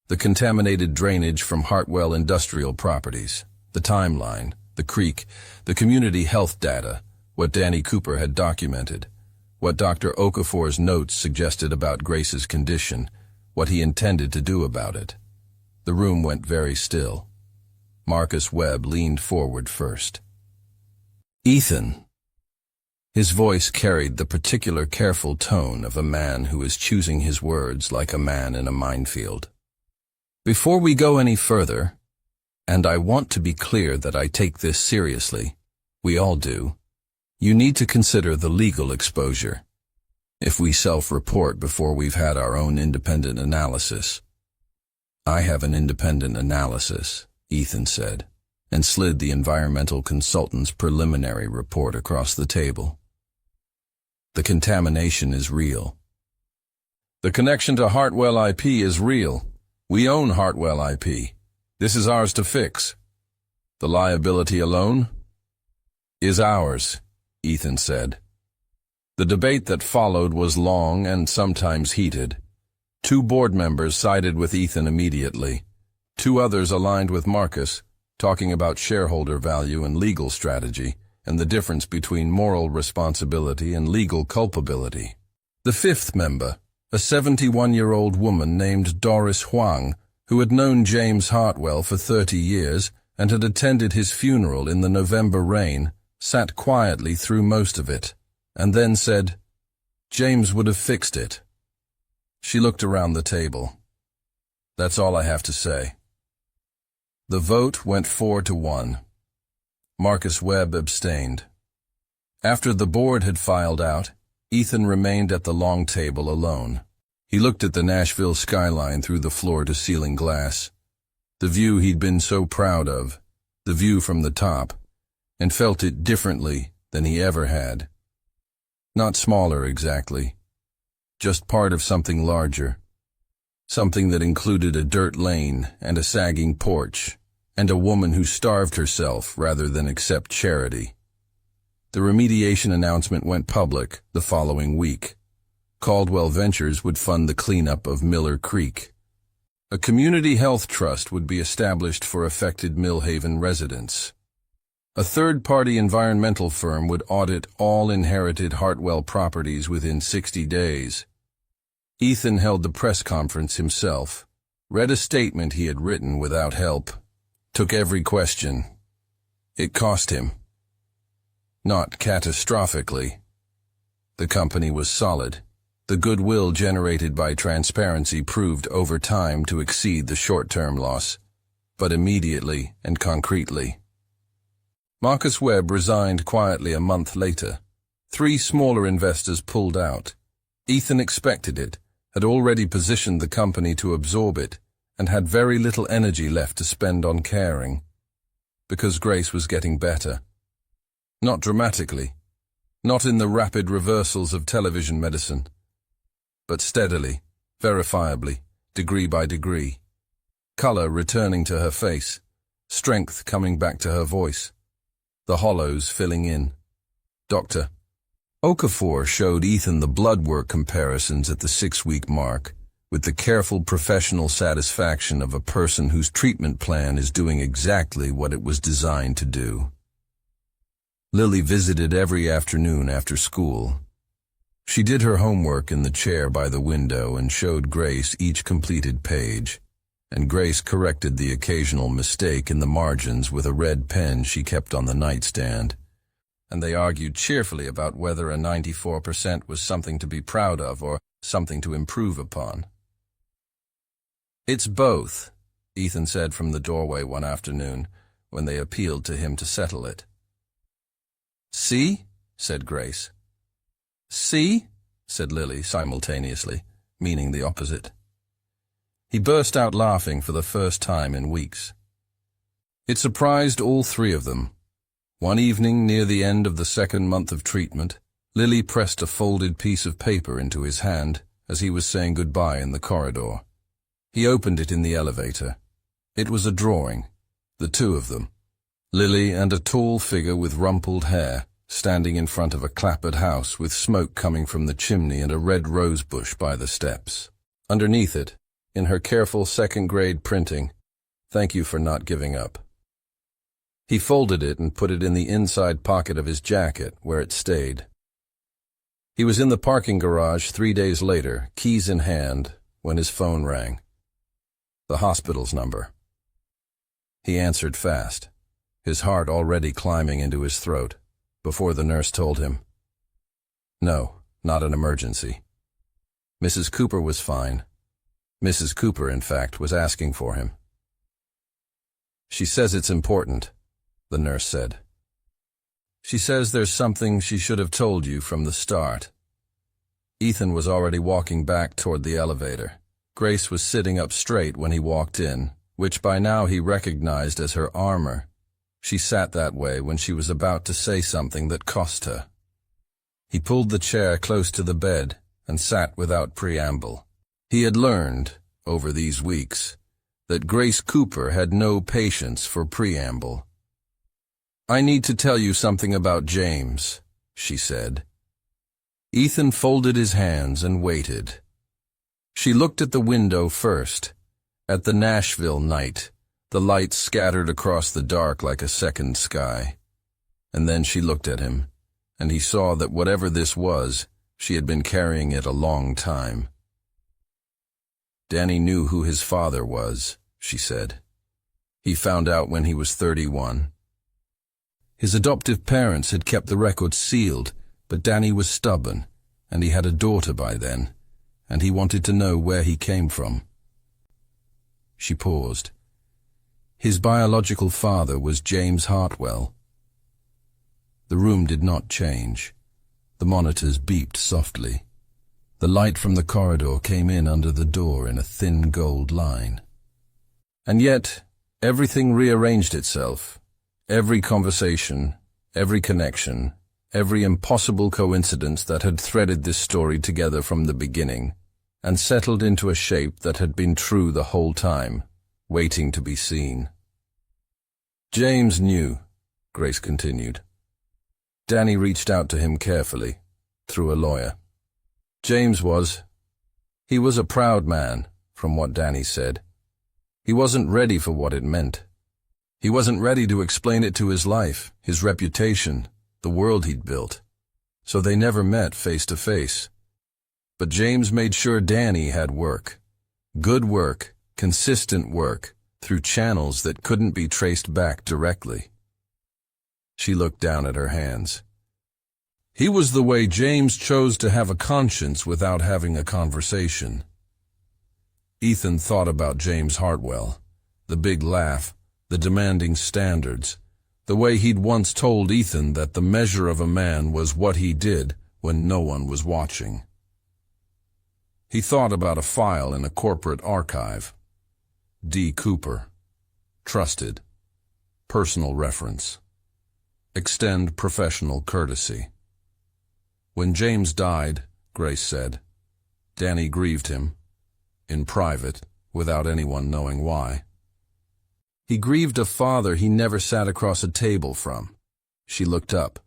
A: The contaminated drainage from Hartwell Industrial Properties, the timeline, the creek, the community health data, what Danny Cooper had documented, what Dr. Okafor's notes suggested about Grace's condition, what he intended to do about it. The room went very still. Marcus Webb leaned forward first. "Ethan." His voice carried the particular careful tone of a man who is choosing his words like a man in a minefield. "Before we go any further, and I want to be clear that I take this seriously, we all do, you need to consider the legal exposure. If we self-report before we've had our own independent analysis." "I have an independent analysis," Ethan said, and slid the environmental consultant's preliminary report across the table. The contamination is real. The connection to Hartwell IP is real. We own Hartwell IP. This is ours to fix. The liability alone is ours, Ethan said. The debate that followed was long and sometimes heated. 2 board members sided with Ethan immediately. 2 others aligned with Marcus, talking about shareholder value and legal strategy, and the difference between moral responsibility and legal culpability. The 5th member, a 71-year-old woman named Doris Huang, who had known James Hartwell for 30 years and had attended his funeral in the November rain, sat quietly through most of it, and then said, "James would have fixed it." She looked around the table. "That's all I have to say." The vote went 4-1. Marcus Webb abstained. After the board had filed out, Ethan remained at the long table alone. He looked at the Nashville skyline through the floor-to-ceiling glass, the view he'd been so proud of, the view from the top, and felt it differently than he ever had. Not smaller exactly, just part of something larger, something that included a dirt lane and a sagging porch, and a woman who starved herself rather than accept charity. The remediation announcement went public the following week. Caldwell Ventures would fund the cleanup of Miller Creek. A community health trust would be established for affected Millhaven residents. A third-party environmental firm would audit all inherited Hartwell properties within 60 days. Ethan held the press conference himself, read a statement he had written without help, took every question. It cost him. Not catastrophically. The company was solid. The goodwill generated by transparency proved over time to exceed the short-term loss, but immediately and concretely. Marcus Webb resigned quietly a month later. 3 smaller investors pulled out. Ethan expected it, had already positioned the company to absorb it, and had very little energy left to spend on caring. Because Grace was getting better. Not dramatically, not in the rapid reversals of television medicine, but steadily, verifiably, degree by degree. Color returning to her face, strength coming back to her voice, the hollows filling in. Dr. Okafor showed Ethan the blood work comparisons at the 6-week mark, with the careful professional satisfaction of a person whose treatment plan is doing exactly what it was designed to do. Lily visited every afternoon after school. She did her homework in the chair by the window and showed Grace each completed page, and Grace corrected the occasional mistake in the margins with a red pen she kept on the nightstand, and they argued cheerfully about whether a 94% was something to be proud of or something to improve upon. "It's both," Ethan said from the doorway one afternoon, when they appealed to him to settle it. "See?" said Grace. "See?" said Lily simultaneously, meaning the opposite. He burst out laughing for the first time in weeks. It surprised all 3 of them. One evening near the end of the 2nd month of treatment, Lily pressed a folded piece of paper into his hand as he was saying goodbye in the corridor. He opened it in the elevator. It was a drawing, the 2 of them, Lily and a tall figure with rumpled hair, standing in front of a clapboard house with smoke coming from the chimney and a red rose bush by the steps. Underneath it, in her careful 2nd-grade printing, "Thank you for not giving up." He folded it and put it in the inside pocket of his jacket, where it stayed. He was in the parking garage 3 days later, keys in hand, when his phone rang. The hospital's number. He answered fast, his heart already climbing into his throat, before the nurse told him, "No, not an emergency." Mrs. Cooper was fine. Mrs. Cooper, in fact, was asking for him. "She says it's important," the nurse said. "She says there's something she should have told you from the start." Ethan was already walking back toward the elevator. Grace was sitting up straight when he walked in, which by now he recognized as her armor. She sat that way when she was about to say something that cost her. He pulled the chair close to the bed and sat without preamble. He had learned, over these weeks, that Grace Cooper had no patience for preamble. "I need to tell you something about James," she said. Ethan folded his hands and waited. She looked at the window first, at the Nashville night, the lights scattered across the dark like a second sky. And then she looked at him, and he saw that whatever this was, she had been carrying it a long time. "Danny knew who his father was," she said. "He found out when he was 31. His adoptive parents had kept the records sealed, but Danny was stubborn, and he had a daughter by then, and he wanted to know where he came from." She paused. His biological father was James Hartwell. The room did not change. The monitors beeped softly. The light from the corridor came in under the door in a thin gold line. And yet, everything rearranged itself. Every conversation, every connection, every impossible coincidence that had threaded this story together from the beginning, and settled into a shape that had been true the whole time, waiting to be seen. "James knew," Grace continued. Danny reached out to him carefully, through a lawyer. He was a proud man, from what Danny said. He wasn't ready for what it meant. He wasn't ready to explain it to his life, his reputation, the world he'd built. So they never met face to face. But James made sure Danny had work. Good work, consistent work, through channels that couldn't be traced back directly. She looked down at her hands. He was the way James chose to have a conscience without having a conversation. Ethan thought about James Hartwell, the big laugh, the demanding standards, the way he'd once told Ethan that the measure of a man was what he did when no one was watching. He thought about a file in a corporate archive. D. Cooper. Trusted. Personal reference. Extend professional courtesy. When James died, Grace said, Danny grieved him, in private, without anyone knowing why. He grieved a father he never sat across a table from. She looked up.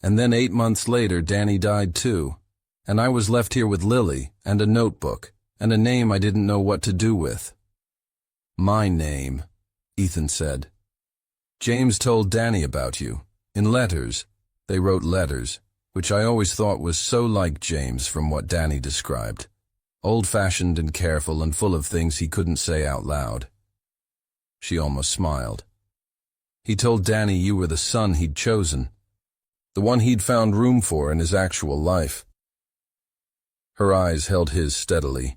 A: And then 8 months later, Danny died too, and I was left here with Lily and a notebook and a name I didn't know what to do with. My name, Ethan said. James told Danny about you. In letters. They wrote letters, which I always thought was so like James from what Danny described. Old-fashioned and careful and full of things he couldn't say out loud. She almost smiled. He told Danny you were the son he'd chosen, the one he'd found room for in his actual life. Her eyes held his steadily.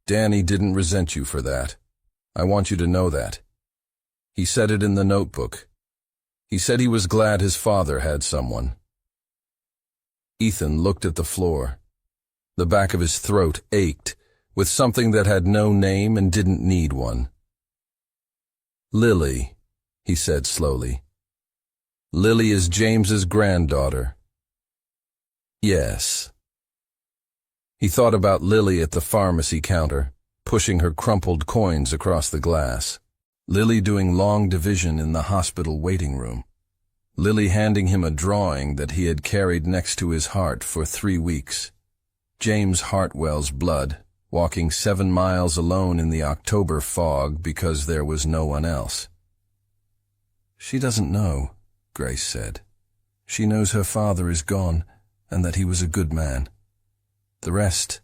A: Danny didn't resent you for that. I want you to know that. He said it in the notebook. He said he was glad his father had someone. Ethan looked at the floor. The back of his throat ached with something that had no name and didn't need one. Lily, he said slowly. Lily is James's granddaughter. Yes. He thought about Lily at the pharmacy counter, pushing her crumpled coins across the glass. Lily doing long division in the hospital waiting room. Lily handing him a drawing that he had carried next to his heart for 3 weeks. James Hartwell's blood, walking 7 miles alone in the October fog because there was no one else. She doesn't know, Grace said. She knows her father is gone and that he was a good man. The rest,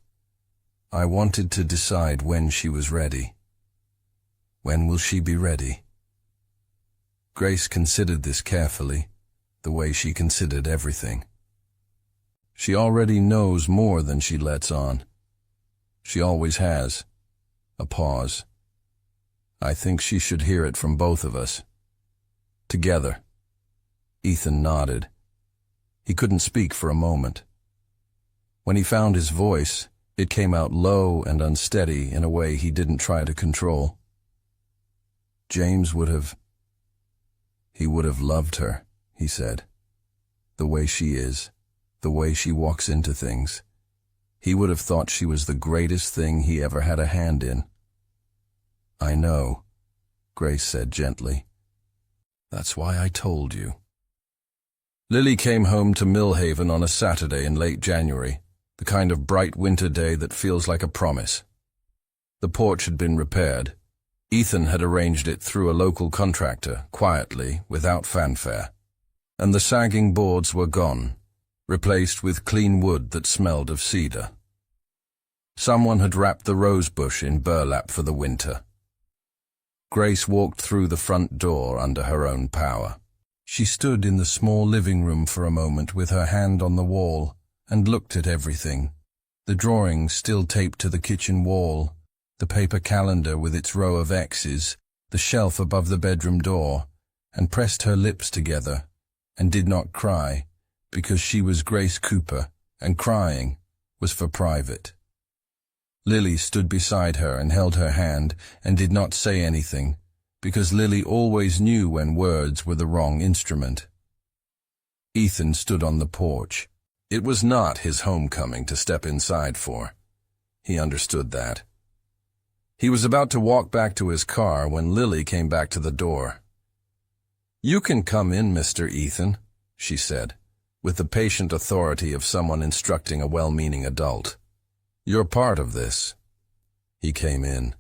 A: I wanted to decide when she was ready. When will she be ready? Grace considered this carefully, the way she considered everything. She already knows more than she lets on. She always has. A pause. I think she should hear it from both of us. Together. Ethan nodded. He couldn't speak for a moment. When he found his voice, it came out low and unsteady in a way he didn't try to control. James would have loved her, he said, the way she is, the way she walks into things. He would have thought she was the greatest thing he ever had a hand in. I know, Grace said gently. That's why I told you. Lily came home to Millhaven on a Saturday in late January, the kind of bright winter day that feels like a promise. The porch had been repaired. Ethan had arranged it through a local contractor, quietly, without fanfare. And the sagging boards were gone, replaced with clean wood that smelled of cedar. Someone had wrapped the rose bush in burlap for the winter. Grace walked through the front door under her own power. She stood in the small living room for a moment with her hand on the wall and looked at everything. The drawings still taped to the kitchen wall, the paper calendar with its row of X's, the shelf above the bedroom door, and pressed her lips together and did not cry, because she was Grace Cooper, and crying was for private. Lily stood beside her and held her hand and did not say anything, because Lily always knew when words were the wrong instrument. Ethan stood on the porch. It was not his homecoming to step inside for. He understood that. He was about to walk back to his car when Lily came back to the door. "You can come in, Mr. Ethan," she said, with the patient authority of someone instructing a well-meaning adult. "You're part of this." He came in.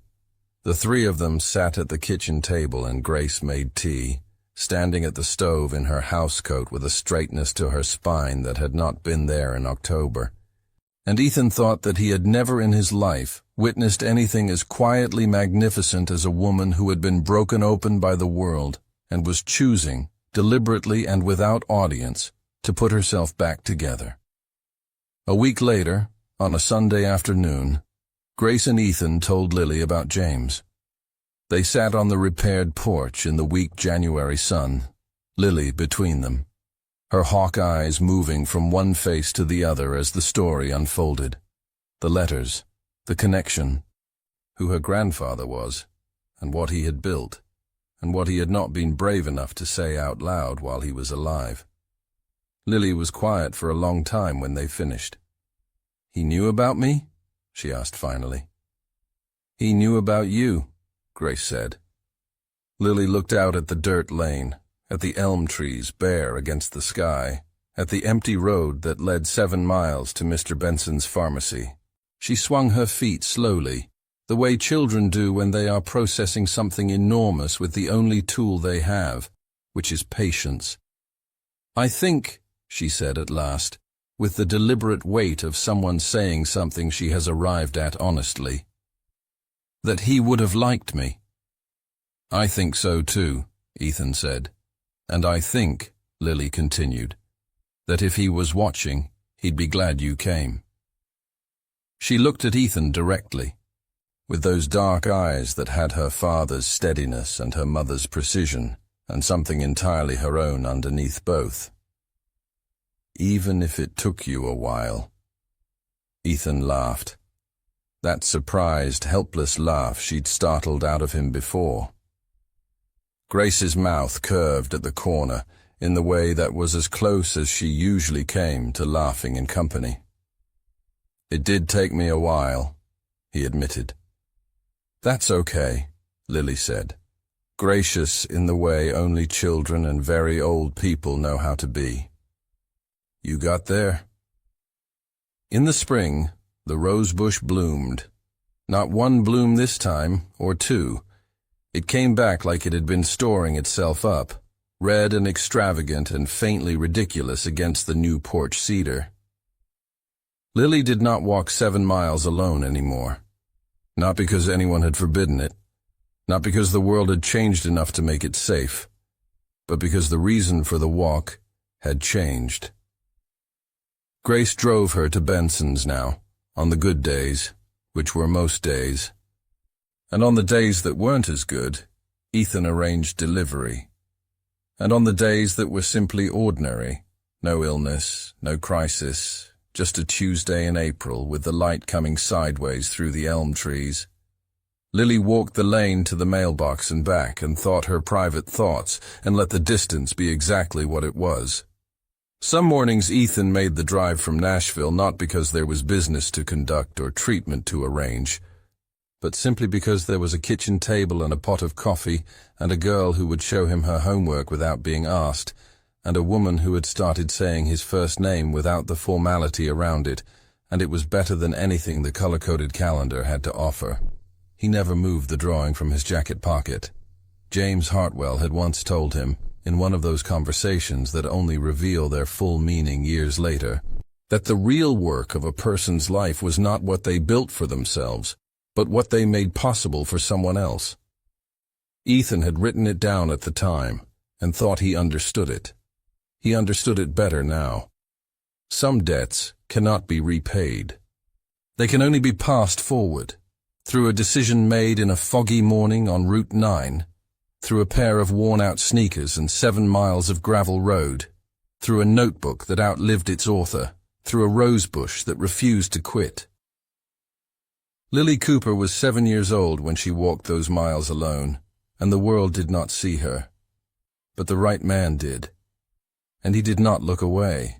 A: The three of them sat at the kitchen table and Grace made tea, standing at the stove in her housecoat with a straightness to her spine that had not been there in October. And Ethan thought that he had never in his life witnessed anything as quietly magnificent as a woman who had been broken open by the world and was choosing, deliberately and without audience, to put herself back together. A week later, on a Sunday afternoon, Grace and Ethan told Lily about James. They sat on the repaired porch in the weak January sun, Lily between them, her hawk eyes moving from one face to the other as the story unfolded. The letters, the connection, who her grandfather was, and what he had built, and what he had not been brave enough to say out loud while he was alive. Lily was quiet for a long time when they finished. "He knew about me?" she asked finally. "He knew about you," Grace said. Lily looked out at the dirt lane, at the elm trees bare against the sky, at the empty road that led 7 miles to Mr. Benson's pharmacy. She swung her feet slowly, the way children do when they are processing something enormous with the only tool they have, which is patience. "I think," she said at last, with the deliberate weight of someone saying something she has arrived at honestly, "that he would have liked me." "I think so too," Ethan said. "And I think," Lily continued, "that if he was watching, he'd be glad you came." She looked at Ethan directly, with those dark eyes that had her father's steadiness and her mother's precision, and something entirely her own underneath both. "Even if it took you a while." Ethan laughed. That surprised, helpless laugh she'd startled out of him before. Grace's mouth curved at the corner in the way that was as close as she usually came to laughing in company. "It did take me a while," he admitted. "That's okay," Lily said, gracious in the way only children and very old people know how to be. "You got there." In the spring, the rosebush bloomed. Not one bloom this time, or two. It came back like it had been storing itself up, red and extravagant and faintly ridiculous against the new porch cedar. Lily did not walk 7 miles alone anymore. Not because anyone had forbidden it, not because the world had changed enough to make it safe, but because the reason for the walk had changed. Grace drove her to Benson's now, on the good days, which were most days. And on the days that weren't as good, Ethan arranged delivery. And on the days that were simply ordinary, no illness, no crisis, just a Tuesday in April with the light coming sideways through the elm trees, Lily walked the lane to the mailbox and back and thought her private thoughts and let the distance be exactly what it was. Some mornings Ethan made the drive from Nashville not because there was business to conduct or treatment to arrange, but simply because there was a kitchen table and a pot of coffee and a girl who would show him her homework without being asked, and a woman who had started saying his first name without the formality around it, and it was better than anything the color-coded calendar had to offer. He never moved the drawing from his jacket pocket. James Hartwell had once told him, in one of those conversations that only reveal their full meaning years later, that the real work of a person's life was not what they built for themselves, but what they made possible for someone else. Ethan had written it down at the time and thought he understood it. He understood it better now. Some debts cannot be repaid. They can only be passed forward, through a decision made in a foggy morning on Route 9, through a pair of worn-out sneakers and 7 miles of gravel road, through a notebook that outlived its author, through a rose bush that refused to quit. Lily Cooper was 7 years old when she walked those miles alone, and the world did not see her. But the right man did, and he did not look away.